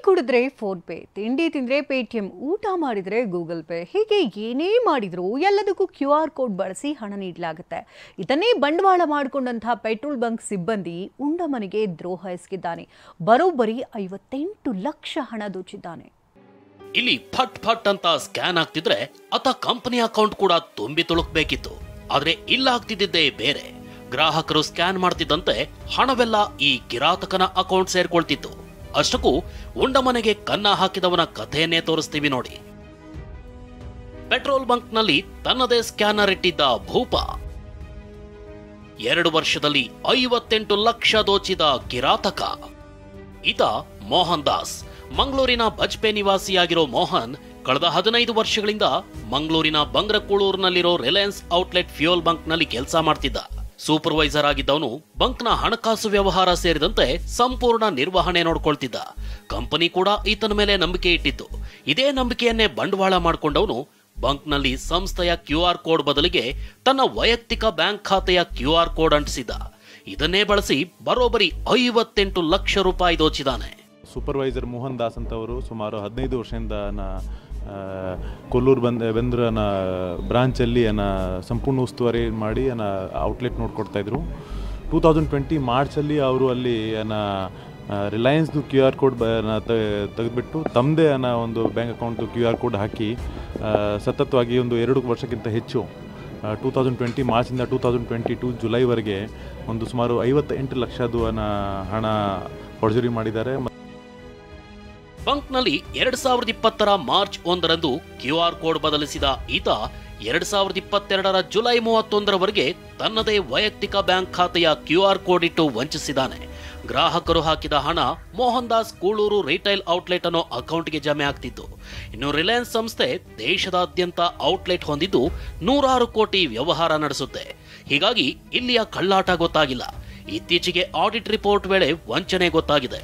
ಕುಡಿದ್ರೆ phone pay, ತಿಂಡಿ ತಿಂದ್ರೆ ಪೇಟಿಎಂ, ಊಟ ಮಾಡಿದ್ರೆ ಗೂಗಲ್ ಪೇ, ಹೀಗೆ ಏನೇ ಮಾಡಿದ್ರು ಎಲ್ಲದಕ್ಕೂ QR ಕೋಡ್ ಬಳಸಿ ಹಣ ನೀಡಲಾಗುತ್ತೆ. ಇದನ್ನೇ ಬಂಡವಾಳ ಮಾಡಿಕೊಂಡಂತಹ ಪೆಟ್ರೋಲ್ ಬಂಕ್ ಸಿಬ್ಬಂದಿ ಉಂಡ ಮನೆಗೆ ದ್ರೋಹ ಎಸಗಿದ್ದಾನೆ. ಬರೋಬ್ಬರಿ 58 ಲಕ್ಷ ಹಣ ದೋಚಿದ್ದಾನೆ. ಇಲ್ಲಿ ಫಟ್ ಫಟ್ ಅಂತ ಸ್ಕ್ಯಾನ್ ಆಗ್ತಿದ್ರೆ ಆತ ಕಂಪನಿ ಅಕೌಂಟ್ ಕೂಡ ತುಂಬಿ ತುಳುಕಬೇಕಿತ್ತು. ಆದ್ರೆ ಇಲ್ಲ ಆಗ್ತಿದ್ದೇ ಬೇರೆ. ಗ್ರಾಹಕರು ಸ್ಕ್ಯಾನ್ ಮಾಡ್ತಿದ್ದಂತೆ ಹಣವೆಲ್ಲ ಈ ಕಿರಾತಕನ ಅಕೌಂಟ್ ಸೇರ್ಕೊಳ್ತಿತ್ತು. ಅಷ್ಟಕ್ಕೂ ಉಂಡ ಮನೆಗೆ ಕನ್ನ ಹಾಕಿದವನ ಕಥೆಯನ್ನೇ ತೋರಿಸ್ತೀವಿ ನೋಡಿ. ಪೆಟ್ರೋಲ್ ಬಂಕ್ ನಲ್ಲಿ ತನ್ನದೇ ಸ್ಕ್ಯಾನರ್ ಇಟ್ಟಿದ್ದ ಭೂಪ 2 ವರ್ಷದಲ್ಲಿ 58 ಲಕ್ಷ ದೋಚಿದ ಕಿರಾತಕ. ಈತ ಮೋಹನ್ ದಾಸ್. ಮಂಗಳೂರಿನ ಬಜ್ಪೆ ನಿವಾಸಿಯಾಗಿರೋ ಮೋಹನ್ ಕಳೆದ 15 ವರ್ಷಗಳಿಂದ ಮಂಗಳೂರಿನ ಬಂಗ್ರಕೂಳೂರಿನಲ್ಲಿರೋ ರಿಲಯನ್ಸ್ ಔಟ್ಲೆಟ್ ಫ್ಯೂಯಲ್ ಬಂಕ್ ನಲ್ಲಿ ಕೆಲಸ ಮಾಡ್ತಿದ್ದ. ಸೂಪರ್ವೈಸರ್ ಆಗಿದ್ದವನು ಬಂಕ್ನ ಹಣಕಾಸು ವ್ಯವಹಾರ ಸೇರಿದಂತೆ ಸಂಪೂರ್ಣ ನಿರ್ವಹಣೆ ನೋಡ್ಕೊಳ್ತಿದ್ದ. ಕಂಪನಿ ಕೂಡ ಈತನ ಮೇಲೆ ನಂಬಿಕೆ ಇಟ್ಟಿತ್ತು. ಇದೇ ನಂಬಿಕೆಯನ್ನೇ ಬಂಡವಾಳ ಮಾಡಿಕೊಂಡವನು ಬಂಕ್ನಲ್ಲಿ ಸಂಸ್ಥೆಯ QR ಕೋಡ್ ಬದಲಿಗೆ ತನ್ನ ವೈಯಕ್ತಿಕ ಬ್ಯಾಂಕ್ ಖಾತೆಯ QR ಕೋಡ್ ಅಂಟಿಸಿದ್ದ. ಇದನ್ನೇ ಬಳಸಿ ಬರೋಬ್ಬರಿ 58 ಲಕ್ಷ ರೂಪಾಯಿ ದೋಚಿದಾನೆ. ಸೂಪರ್ವೈಸರ್ ಮೋಹನ್ ದಾಸ್ ಅಂತವರು ಸುಮಾರು 15 ವರ್ಷದಿಂದ ಕೊಲ್ಲೂರು ಬೆಂದ್ರನ ಬ್ರಾಂಚಲ್ಲಿ ಸಂಪೂರ್ಣ ಉಸ್ತುವಾರಿ ಮಾಡಿ ಔಟ್ಲೆಟ್ ನೋಡ್ಕೊಡ್ತಾಯಿದ್ರು. 2020 ಮಾರ್ಚಲ್ಲಿ ಅವರು ಅಲ್ಲಿ ರಿಲಯನ್ಸ್ದು QR ಕೋಡ್ ತೆಗೆದುಬಿಟ್ಟು ತಮ್ಮದೇ ಒಂದು ಬ್ಯಾಂಕ್ ಅಕೌಂಟ್ದು QR ಕೋಡ್ ಹಾಕಿ ಸತತವಾಗಿ ಒಂದು 2 ವರ್ಷಕ್ಕಿಂತ ಹೆಚ್ಚು 2020 ಮಾರ್ಚಿಂದ 2022 ಜುಲೈವರೆಗೆ ಒಂದು ಸುಮಾರು 58 ಲಕ್ಷದು ಹಣ ಫೋರ್ಜರಿ ಮಾಡಿದ್ದಾರೆ. ಬಂಕ್ನಲ್ಲಿ 2020 ಮಾರ್ಚ್ 1ರಂದು QR ಕೋಡ್ ಬದಲಿಸಿದ ಈತ 2022 ಜುಲೈ 31ರವರೆಗೆ ತನ್ನದೇ ವೈಯಕ್ತಿಕ ಬ್ಯಾಂಕ್ ಖಾತೆಯ QR ಕೋಡ್ ಇಟ್ಟು ವಂಚಿಸಿದ್ದಾನೆ. ಗ್ರಾಹಕರು ಹಾಕಿದ ಹಣ ಮೋಹನ್ ದಾಸ್ ಕೂಳೂರು ರಿಟೈಲ್ ಔಟ್ಲೆಟ್ ಅನ್ನೋ ಅಕೌಂಟ್ಗೆ ಜಮೆ ಆಗ್ತಿತ್ತು. ಇನ್ನು ರಿಲಯನ್ಸ್ ಸಂಸ್ಥೆ ದೇಶದಾದ್ಯಂತ ಔಟ್ಲೆಟ್ ಹೊಂದಿದ್ದು 106 ಕೋಟಿ ವ್ಯವಹಾರ ನಡೆಸುತ್ತೆ. ಹೀಗಾಗಿ ಇಲ್ಲಿಯ ಕಳ್ಳಾಟ ಗೊತ್ತಾಗಿಲ್ಲ. ಇತ್ತೀಚೆಗೆ ಆಡಿಟ್ ರಿಪೋರ್ಟ್ ವೇಳೆ ವಂಚನೆ ಗೊತ್ತಾಗಿದೆ.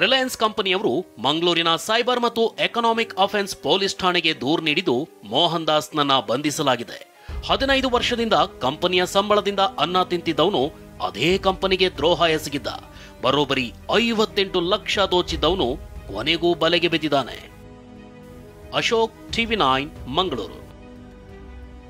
ರಿಲಯನ್ಸ್ ಕಂಪನಿಯವರು ಮಂಗಳೂರಿನ ಸೈಬರ್ ಮತ್ತು ಎಕನಾಮಿಕ್ ಅಫೆನ್ಸ್ ಪೊಲೀಸ್ ಠಾಣೆಗೆ ದೂರು ನೀಡಿದ್ದು ಮೋಹನ್ ದಾಸ್ನನ್ನ ಬಂಧಿಸಲಾಗಿದೆ. 15 ವರ್ಷದಿಂದ ಕಂಪನಿಯ ಸಂಬಳದಿಂದ ಅನ್ನ ತಿಂತಿದ್ದವನು ಅದೇ ಕಂಪನಿಗೆ ದ್ರೋಹ ಎಸಗಿದ್ದ. ಬರೋಬ್ಬರಿ 58 ಲಕ್ಷ ದೋಚಿದ್ದವನು ಕೊನೆಗೂ ಬಲೆಗೆ ಬಿದ್ದಿದ್ದಾನೆ. ಅಶೋಕ್, TV9 ಮಂಗಳೂರು.